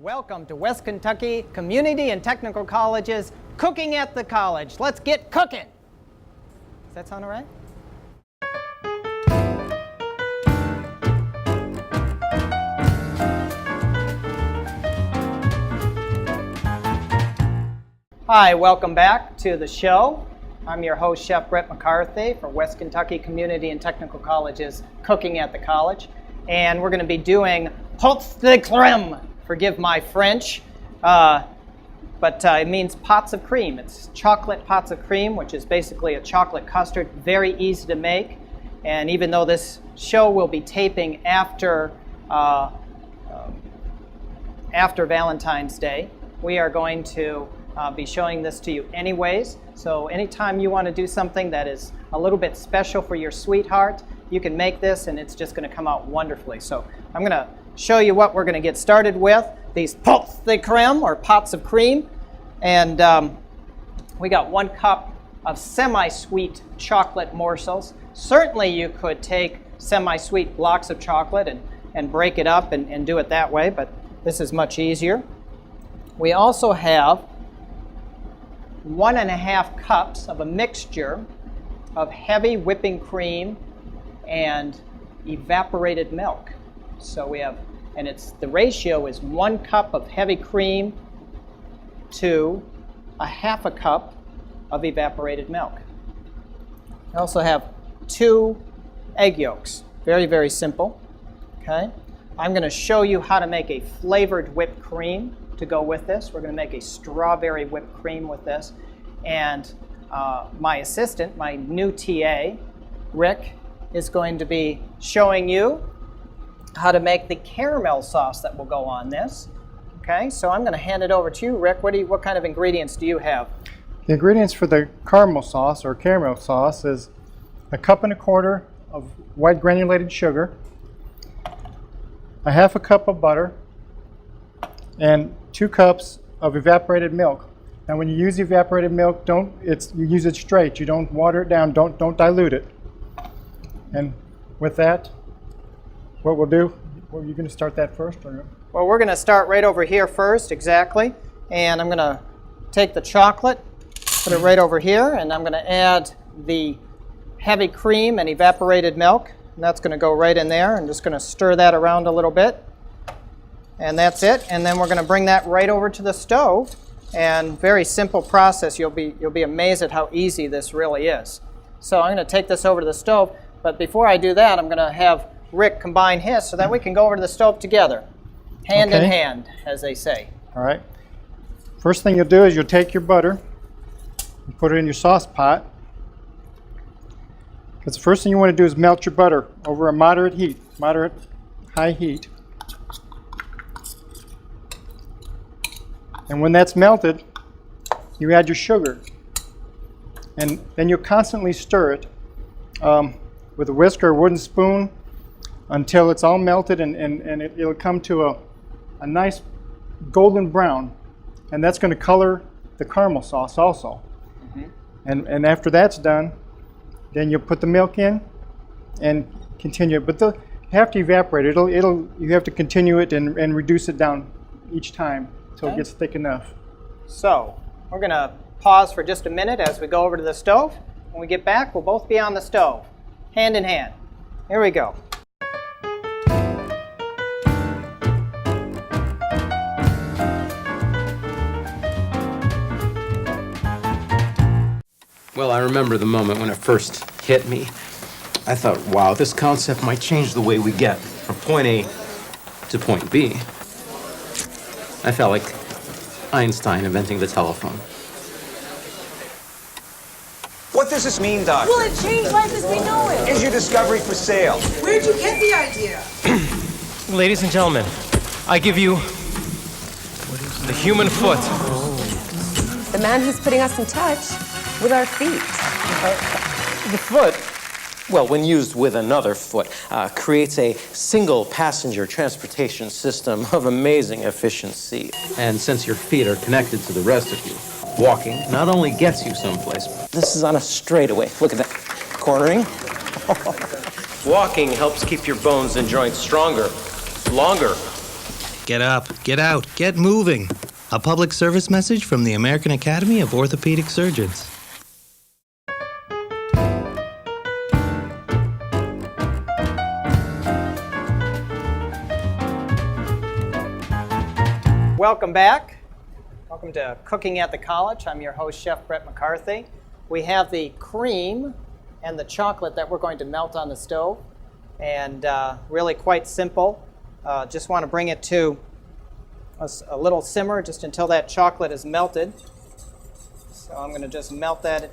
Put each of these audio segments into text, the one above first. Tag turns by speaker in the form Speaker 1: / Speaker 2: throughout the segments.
Speaker 1: Welcome to West Kentucky Community and Technical College's Cooking at the College. Let's get cooking. Does that sound all right? Hi, welcome back to the show. I'm your host, Chef Brett McCarthy for West Kentucky Community and Technical College's Cooking at the College. And we're going to be doing pots de creme. Forgive my French, but it means pots of cream. It's chocolate pots of cream, which is basically a chocolate custard, very easy to make. And even though this show will be taping after Valentine's Day, we are going to be showing this to you anyways. So anytime you want to do something that is a little bit special for your sweetheart, you can make this and it's just going to come out wonderfully. So I'm going to show you what we're going to get started with. These pots de creme, or pots of cream. And we got 1 cup of semi-sweet chocolate morsels. Certainly you could take semi-sweet blocks of chocolate and break it up and do it that way, but this is much easier. We also have 1.5 cups of a mixture of heavy whipping cream and evaporated milk. So we have, and the ratio is 1 cup of heavy cream to 1/2 cup of evaporated milk. I also have 2 egg yolks. Very, very simple. Okay. I'm going to show you how to make a flavored whipped cream to go with this. We're going to make a strawberry whipped cream with this. And my assistant, my new TA, Rick, is going to be showing you how to make the caramel sauce that will go on this. Okay, so I'm going to hand it over to you, Rick. What kind of ingredients do you have?
Speaker 2: The ingredients for the caramel sauce or caramel sauce is 1.25 cups of white granulated sugar, 1/2 cup of butter, and 2 cups of evaporated milk. Now, when you use evaporated milk, you use it straight. You don't water it down. Don't dilute it. And with that, what we'll do, well, you're going to start that first? Or?
Speaker 1: Well, we're going to start right over here first, exactly. And I'm going to take the chocolate, put it right over here, and I'm going to add the heavy cream and evaporated milk. And that's going to go right in there. I'm just going to stir that around a little bit. And that's it. And then we're going to bring that right over to the stove. And very simple process. You'll be amazed at how easy this really is. So I'm going to take this over to the stove. But before I do that, I'm going to have Rick combine his so that we can go over to the stove together. Hand in hand, as they say.
Speaker 2: All right. First thing you'll do is you'll take your butter and put it in your sauce pot. Because the first thing you want to do is melt your butter over a moderate high heat. And when that's melted, you add your sugar. And then you'll constantly stir it with a whisk or a wooden spoon until it's all melted and it'll come to a nice golden brown. And that's going to color the caramel sauce also. Mm-hmm. And after that's done, then you'll put the milk in and continue. But you have to evaporate it. You have to continue it and reduce it down each time until it gets thick enough.
Speaker 1: So we're going to pause for just a minute as we go over to the stove. When we get back, we'll both be on the stove, hand in hand. Here we go.
Speaker 3: Well, I remember the moment when it first hit me. I thought, wow, this concept might change the way we get from point A to point B. I felt like Einstein inventing the telephone.
Speaker 4: What does this mean, Doctor?
Speaker 5: Well, it changed life as we know it.
Speaker 4: Is your discovery for sale?
Speaker 5: Where'd you get the idea?
Speaker 6: Ladies and gentlemen, I give you the human foot.
Speaker 7: The man who's putting us in touch with our feet.
Speaker 6: The foot, well, when used with another foot, creates a single passenger transportation system of amazing efficiency.
Speaker 3: And since your feet are connected to the rest of you, walking not only gets you someplace.
Speaker 6: This is on a straightaway. Look at that. Cornering. Walking helps keep your bones and joints stronger, longer.
Speaker 8: Get up, get out, get moving. A public service message from the American Academy of Orthopedic Surgeons.
Speaker 1: Welcome back. Welcome to Cooking at the College. I'm your host, Chef Brett McCarthy. We have the cream and the chocolate that we're going to melt on the stove. And really quite simple. Just want to bring it to a little simmer just until that chocolate is melted. So I'm going to just melt that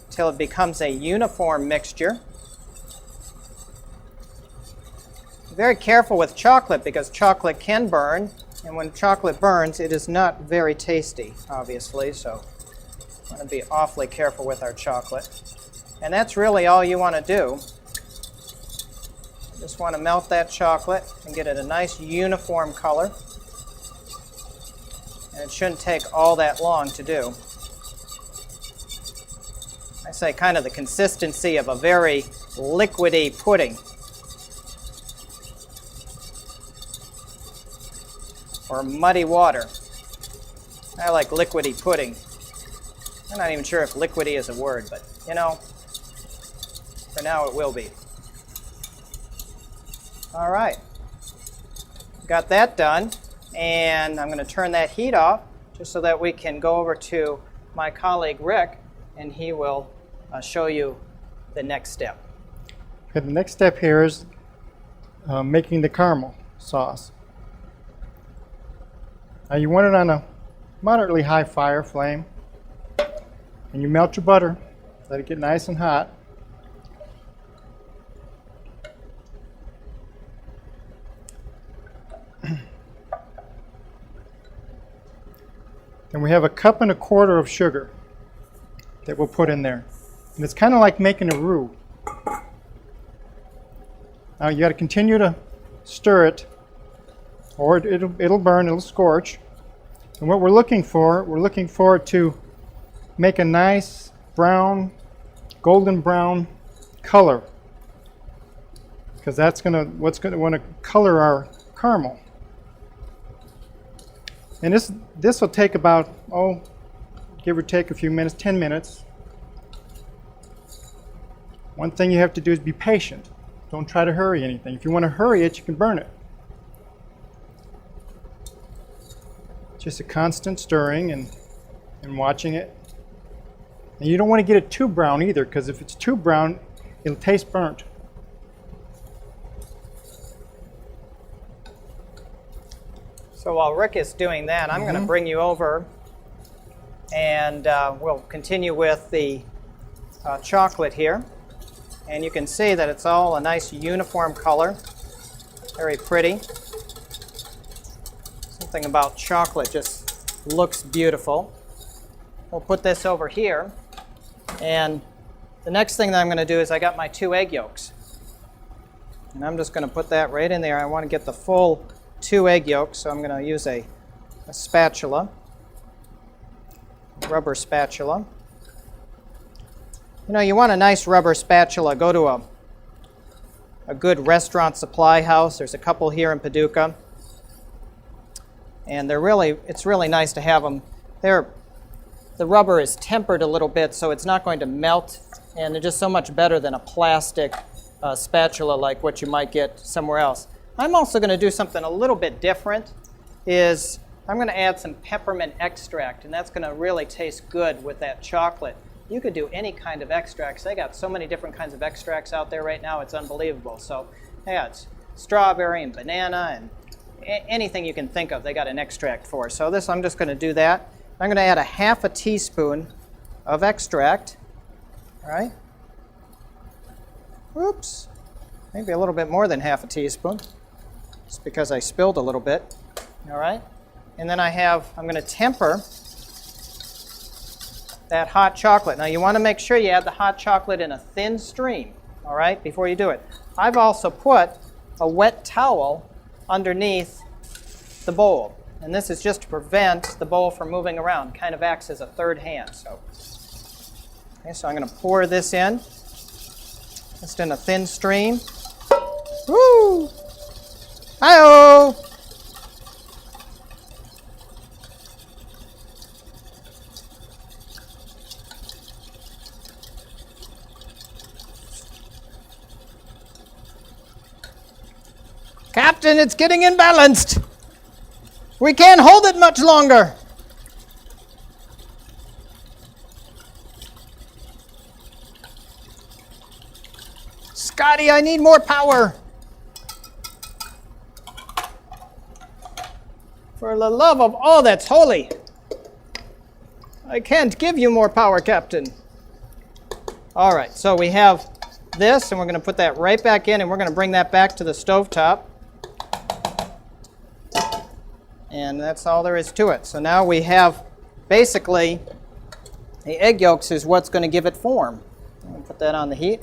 Speaker 1: until it becomes a uniform mixture. Be very careful with chocolate because chocolate can burn, and when chocolate burns it is not very tasty, obviously, so I'm going to be awfully careful with our chocolate. And that's really all you want to do. Just want to melt that chocolate and get it a nice uniform color. And it shouldn't take all that long to do. I say kind of the consistency of a very liquidy pudding. Or muddy water. I like liquidy pudding. I'm not even sure if liquidy is a word, but you know, for now it will be. All right, got that done, and I'm going to turn that heat off just so that we can go over to my colleague Rick, and he will show you the next step.
Speaker 2: Okay, the next step here is making the caramel sauce. Now you want it on a moderately high fire flame, and you melt your butter, let it get nice and hot. And we have 1.25 cups of sugar that we'll put in there. And it's kind of like making a roux. Now you got to continue to stir it, or it'll burn, it'll scorch. And what we're looking for it to make a nice brown, golden brown color, because that's what's going to want to color our caramel. And this will take about, give or take a few minutes, 10 minutes. One thing you have to do is be patient. Don't try to hurry anything. If you want to hurry it, you can burn it. Just a constant stirring and watching it. And you don't want to get it too brown either, because if it's too brown, it'll taste burnt.
Speaker 1: So while Rick is doing that, I'm going to bring you over, and we'll continue with the chocolate here. And you can see that it's all a nice uniform color, very pretty. Something about chocolate just looks beautiful. We'll put this over here, and the next thing that I'm going to do is I got my 2 egg yolks. And I'm just going to put that right in there. I want to get the full 2 egg yolks, so I'm going to use a spatula, rubber spatula. You know, you want a nice rubber spatula, go to a good restaurant supply house. There's a couple here in Paducah. And it's really nice to have them. The rubber is tempered a little bit, so it's not going to melt, and they're just so much better than a plastic spatula like what you might get somewhere else. I'm also going to do something a little bit different. I'm going to add some peppermint extract, and that's going to really taste good with that chocolate. You could do any kind of extracts. They got so many different kinds of extracts out there right now, it's unbelievable. So yeah, it's strawberry and banana and anything you can think of, they got an extract for. So I'm just going to do that. I'm going to add 1/2 teaspoon of extract. All right. Oops. Maybe a little bit more than 1/2 teaspoon. Just because I spilled a little bit. All right. And then I'm going to temper that hot chocolate. Now you want to make sure you add the hot chocolate in a thin stream, all right, before you do it. I've also put a wet towel underneath the bowl. And this is just to prevent the bowl from moving around. Kind of acts as a third hand. So I'm going to pour this in, just in a thin stream. Woo! Hi-oh! Captain, it's getting imbalanced. We can't hold it much longer. Scotty, I need more power. For the love of all that's holy, I can't give you more power, Captain. All right, so we have this, and we're going to put that right back in, and we're going to bring that back to the stovetop. And that's all there is to it. So now we have, basically, the egg yolks is what's going to give it form. I'm going to put that on the heat.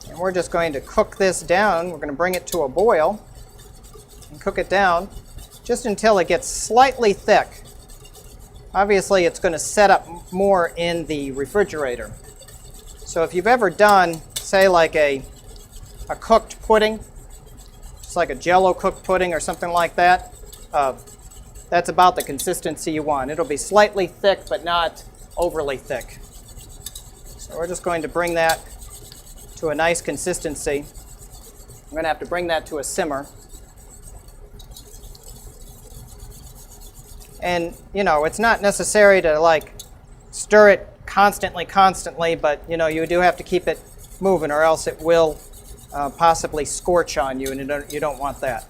Speaker 1: And we're just going to cook this down. We're going to bring it to a boil and cook it down just until it gets slightly thick. Obviously, it's going to set up more in the refrigerator. So if you've ever done, say, like a cooked pudding, just like a Jell-O cooked pudding or something like that, that's about the consistency you want. It'll be slightly thick, but not overly thick. So we're just going to bring that to a nice consistency. I'm going to have to bring that to a simmer. And, you know, it's not necessary to, like, stir it constantly, but, you know, you do have to keep it moving or else it will possibly scorch on you, and you don't want that.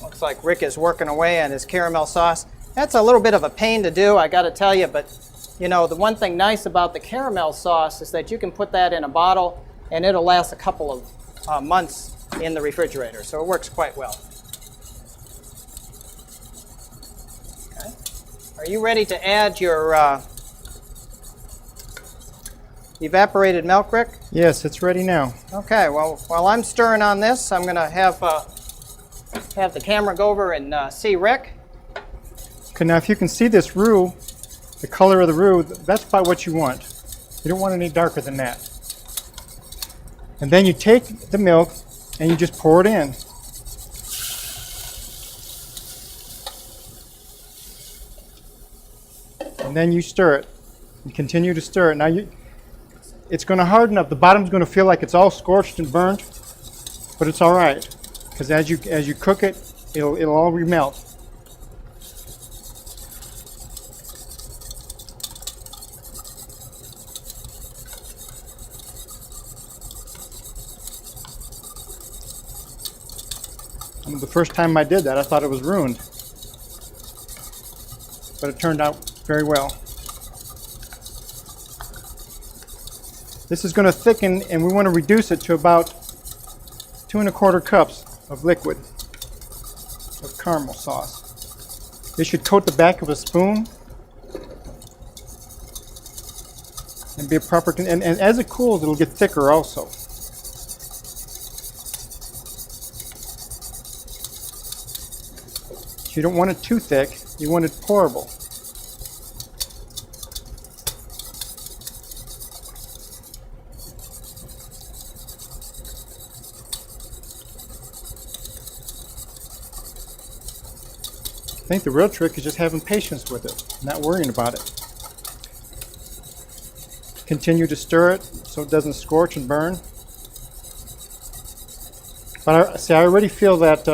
Speaker 1: Looks like Rick is working away on his caramel sauce. That's a little bit of a pain to do, I got to tell you, but, you know, the one thing nice about the caramel sauce is that you can put that in a bottle and it'll last a couple of months in the refrigerator, so it works quite well. Okay. Are you ready to add your evaporated milk, Rick?
Speaker 2: Yes, it's ready now.
Speaker 1: Okay, well, while I'm stirring on this, I'm going to have the camera go over and see Rick.
Speaker 2: Okay, now if you can see this roux, the color of the roux, that's about what you want. You don't want any darker than that. And then you take the milk and you just pour it in. And then you stir it. You continue to stir it. Now it's going to harden up. The bottom's going to feel like it's all scorched and burnt, but it's all right because as you cook it, it'll all remelt. The first time I did that, I thought it was ruined, but it turned out very well. This is going to thicken, and we want to reduce it to about 2 1/4 cups of liquid of caramel sauce. This should coat the back of a spoon and be a proper, and as it cools, it'll get thicker also. You don't want it too thick, you want it pourable. I think the real trick is just having patience with it, not worrying about it. Continue to stir it so it doesn't scorch and burn. But I already feel that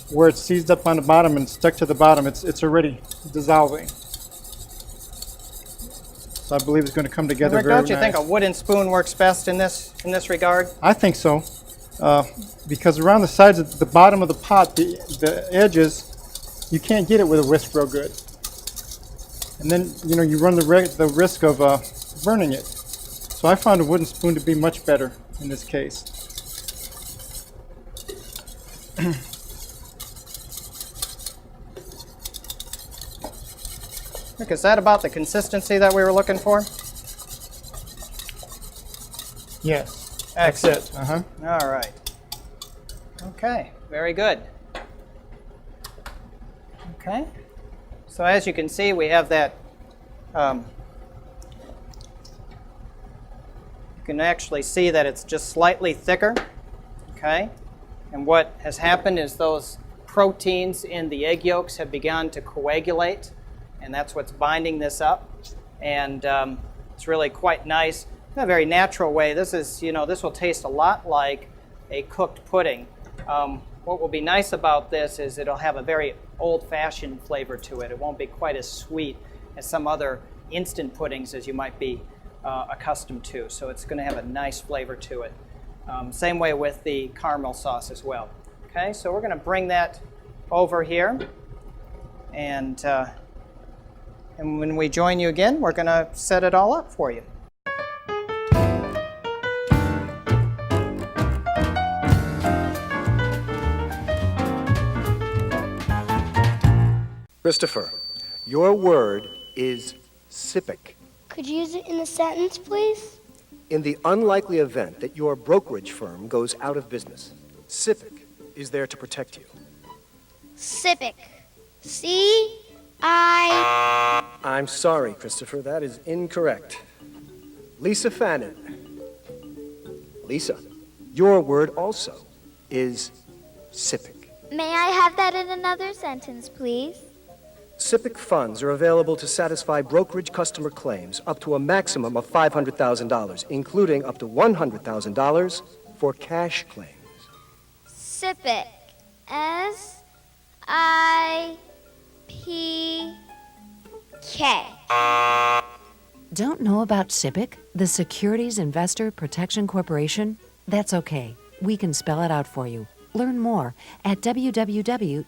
Speaker 2: where it's seized up on the bottom and stuck to the bottom, it's already dissolving. So I believe it's going to come together
Speaker 1: Rick,
Speaker 2: very
Speaker 1: don't you
Speaker 2: nice.
Speaker 1: think a wooden spoon works best in this regard?
Speaker 2: I think so, because around the sides of the bottom of the pot, the edges, you can't get it with a whisk real good. And then, you know, you run the risk of burning it. So I found a wooden spoon to be much better in this case.
Speaker 1: Rick, is that about the consistency that we were looking for?
Speaker 2: Yes.
Speaker 1: Excellent.
Speaker 2: That's it.
Speaker 1: All right. Okay, very good. Okay. So as you can see, we have that, you can actually see that it's just slightly thicker. Okay. And what has happened is those proteins in the egg yolks have begun to coagulate, and that's what's binding this up. And it's really quite nice in a very natural way. This is, this will taste a lot like a cooked pudding. What will be nice about this is it'll have a very old-fashioned flavor to it. It won't be quite as sweet as some other instant puddings as you might be accustomed to. So it's going to have a nice flavor to it. Same way with the caramel sauce as well. Okay, so we're going to bring that over here, and when we join you again, we're going to set it all up for you.
Speaker 9: Christopher, your word is SIPC.
Speaker 10: Could you use it in a sentence, please?
Speaker 9: In the unlikely event that your brokerage firm goes out of business, SIPC is there to protect you.
Speaker 10: SIPC. C-I...
Speaker 9: I'm sorry, Christopher, that is incorrect. Lisa Fannin. Lisa, your word also is SIPC.
Speaker 10: May I have that in another sentence, please?
Speaker 9: SIPC funds are available to satisfy brokerage customer claims up to a maximum of $500,000, including up to $100,000 for cash claims.
Speaker 10: SIPC. S-I-P-K.
Speaker 11: Don't know about SIPC, the Securities Investor Protection Corporation? That's okay. We can spell it out for you. Learn more at www.sipc.org.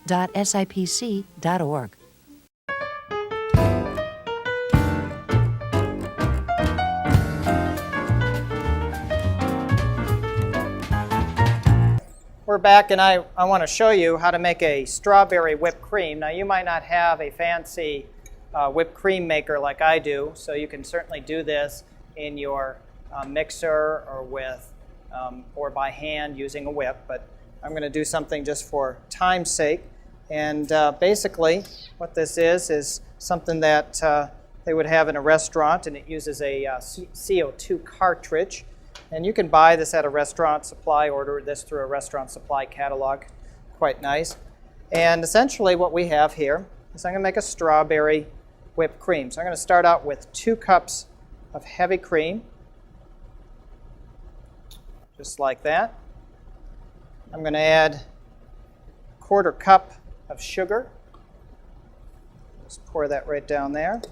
Speaker 1: We're back, and I want to show you how to make a strawberry whipped cream. Now, you might not have a fancy whipped cream maker like I do, so you can certainly do this in your mixer or by hand using a whip, but I'm going to do something just for time's sake. And basically, what this is something that they would have in a restaurant, and it uses a CO2 cartridge. And you can buy this at a restaurant supply, order this through a restaurant supply catalog. Quite nice. And essentially what we have here is I'm going to make a strawberry whipped cream. So I'm going to start out with 2 cups of heavy cream, just like that. I'm going to add 1/4 cup of sugar. Just pour that right down there.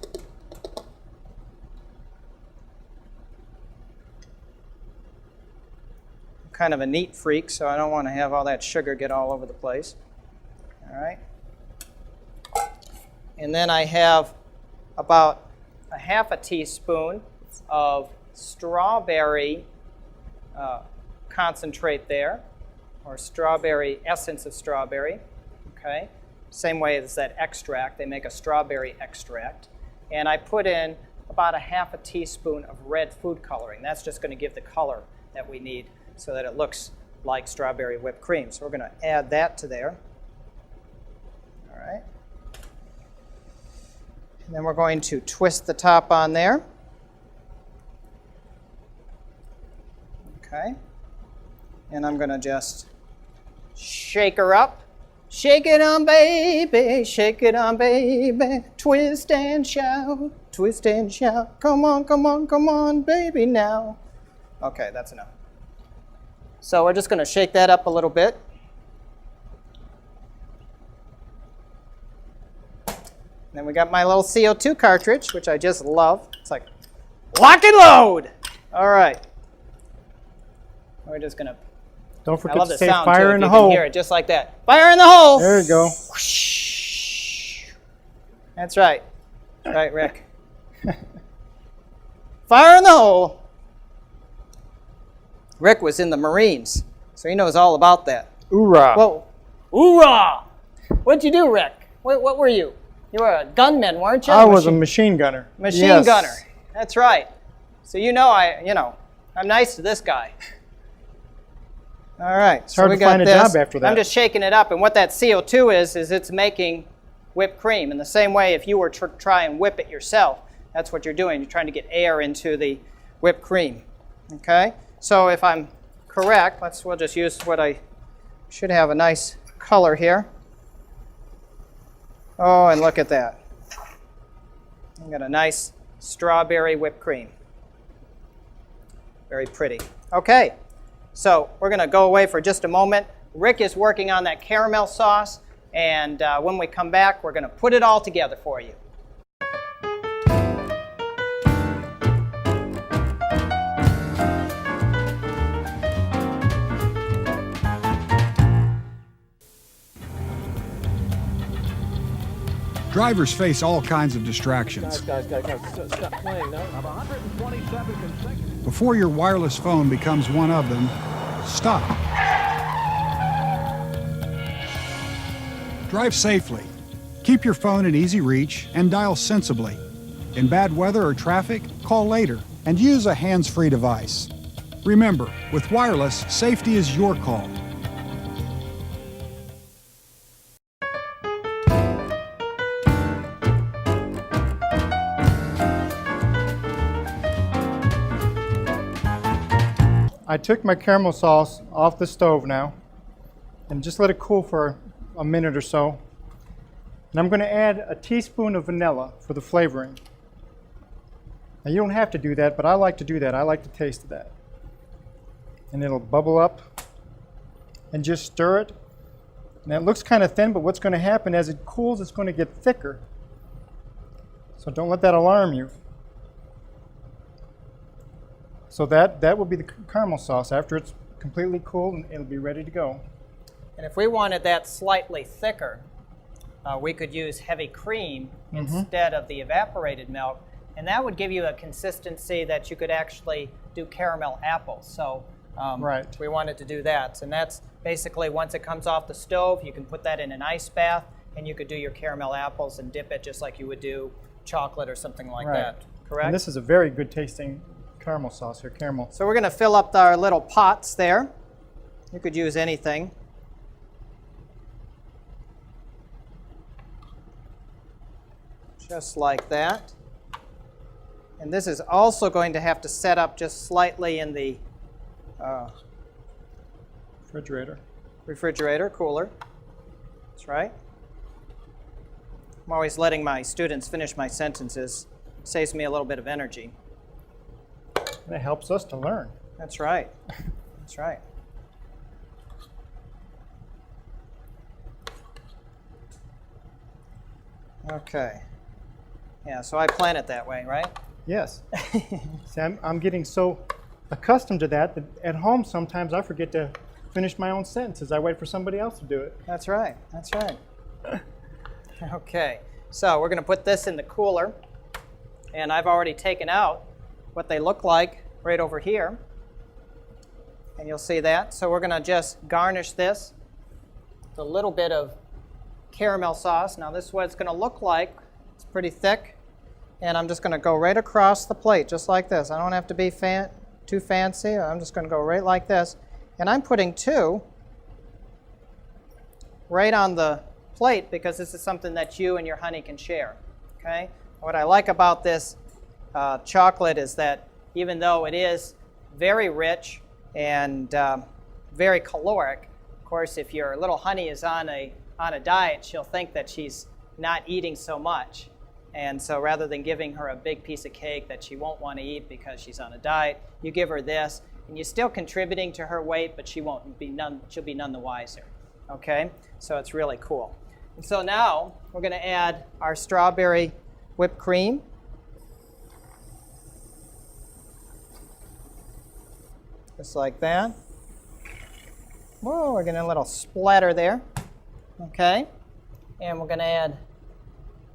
Speaker 1: Kind of a neat freak, so I don't want to have all that sugar get all over the place. All right. And then I have about a 1/2 teaspoon of strawberry concentrate there, or strawberry essence of strawberry. Okay. Same way as that extract. They make a strawberry extract. And I put in about a 1/2 teaspoon of red food coloring. That's just going to give the color that we need, so that it looks like strawberry whipped cream. So we're going to add that to there. All right. And then we're going to twist the top on there. Okay. And I'm going to just shake her up. Shake it on, baby. Shake it on, baby. Twist and shout. Twist and shout. Come on, come on, come on, baby, now. Okay, that's enough. So we're just going to shake that up a little bit. And then we got my little CO2 cartridge, which I just love. It's like, lock and load! All right. We're just going to...
Speaker 2: Don't
Speaker 1: I
Speaker 2: forget
Speaker 1: love
Speaker 2: to
Speaker 1: the
Speaker 2: say
Speaker 1: sound
Speaker 2: fire
Speaker 1: too,
Speaker 2: in
Speaker 1: if
Speaker 2: the
Speaker 1: you can
Speaker 2: hole.
Speaker 1: hear it just like that. Fire in the hole!
Speaker 2: There you go.
Speaker 1: Whoosh. That's right. Right, Rick. Fire in the hole! Rick was in the Marines, so he knows all about that.
Speaker 2: Hoorah.
Speaker 1: Whoa. Hoorah! What'd you do, Rick? What were you? You were a gunman, weren't you?
Speaker 2: I was a machine gunner.
Speaker 1: Machine gunner. That's right. So I'm nice to this guy. All right.
Speaker 2: It's hard to find a job after that.
Speaker 1: I'm just shaking it up, and what that CO2 is it's making whipped cream. In the same way, if you were to try and whip it yourself, that's what you're doing. You're trying to get air into the whipped cream. Okay? So if I'm correct, we'll just use what I should have a nice color here. Oh, and look at that. I've got a nice strawberry whipped cream. Very pretty. Okay, so we're going to go away for just a moment. Rick is working on that caramel sauce, and when we come back, we're going to put it all together for you.
Speaker 12: Drivers face all kinds of distractions.
Speaker 3: Guys, stop playing now.
Speaker 12: Before your wireless phone becomes one of them, stop. Drive safely. Keep your phone in easy reach and dial sensibly. In bad weather or traffic, call later and use a hands-free device. Remember, with wireless, safety is your call.
Speaker 2: I took my caramel sauce off the stove now and just let it cool for a minute or so. And I'm going to add a teaspoon of vanilla for the flavoring. Now you don't have to do that, but I like to do that. I like the taste of that. And it'll bubble up and just stir it. Now it looks kind of thin, but what's going to happen as it cools, it's going to get thicker. So don't let that alarm you. So that will be the caramel sauce. After it's completely cooled, and it'll be ready to go.
Speaker 1: And if we wanted that slightly thicker, we could use heavy cream instead of the evaporated milk, and that would give you a consistency that you could actually do caramel apples. So we wanted to do that. And that's basically once it comes off the stove, you can put that in an ice bath, and you could do your caramel apples and dip it just like you would do chocolate or something like that. Correct?
Speaker 2: And this is a very good tasting caramel sauce here, caramel.
Speaker 1: So we're going to fill up our little pots there. You could use anything. Just like that. And this is also going to have to set up just slightly in the refrigerator, cooler. That's right. I'm always letting my students finish my sentences. It saves me a little bit of energy.
Speaker 2: And it helps us to learn.
Speaker 1: That's right. That's right. Okay. Yeah, so I plan it that way, right?
Speaker 2: Yes. See, I'm getting so accustomed to that at home sometimes I forget to finish my own sentences. I wait for somebody else to do it.
Speaker 1: That's right. That's right. Okay. So we're going to put this in the cooler. And I've already taken out what they look like right over here. And you'll see that. So we're going to just garnish this with a little bit of caramel sauce. Now this is what it's going to look like. It's pretty thick. And I'm just going to go right across the plate, just like this. I don't have to be too fancy. I'm just going to go right like this. And I'm putting 2 right on the plate because this is something that you and your honey can share. Okay? What I like about this chocolate is that even though it is very rich and very caloric, of course, if your little honey is on a diet, she'll think that she's not eating so much. And so rather than giving her a big piece of cake that she won't want to eat because she's on a diet, you give her this, and you're still contributing to her weight, but she'll be none the wiser. Okay? So it's really cool. And so now we're going to add our strawberry whipped cream. Just like that. Whoa, we're getting a little splatter there. Okay. And we're going to add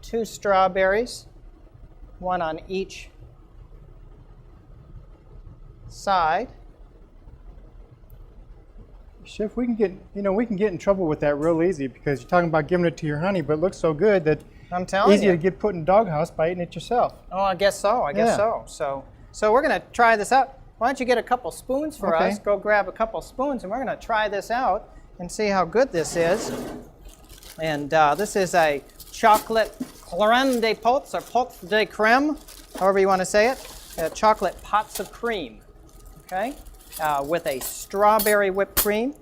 Speaker 1: 2 strawberries, 1 on each side.
Speaker 2: Chef, we can get in trouble with that real easy because you're talking about giving it to your honey, but it looks so good that
Speaker 1: I'm telling
Speaker 2: easy
Speaker 1: you.
Speaker 2: to get put in doghouse by eating it yourself.
Speaker 1: Oh, I guess so. I guess so. So we're going to try this out. Why don't you get a couple spoons for us? Go grab a couple spoons, and we're going to try this out and see how good this is. And this is a chocolate crème de potes or potes de crème, however you want to say it. Chocolate pots of cream, okay, with a strawberry whipped cream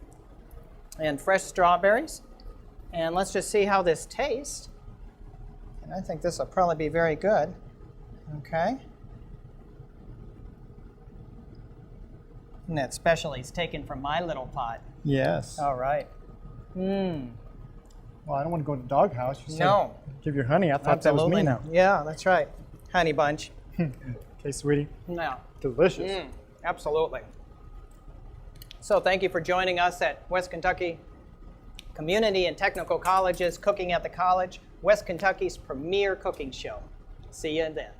Speaker 1: and fresh strawberries. And let's just see how this tastes. I think this will probably be very good. Okay. And that specialty is taken from my little pot.
Speaker 2: Yes.
Speaker 1: All right. Mmm.
Speaker 2: Well, I don't want to go to the doghouse. You said
Speaker 1: No.
Speaker 2: give your honey. I thought that was me now.
Speaker 1: Yeah, that's right. Honey bunch.
Speaker 2: Okay, sweetie.
Speaker 1: Yeah.
Speaker 2: Delicious.
Speaker 1: Absolutely. So thank you for joining us at West Kentucky Community and Technical College's Cooking at the College, West Kentucky's premier cooking show. See you then.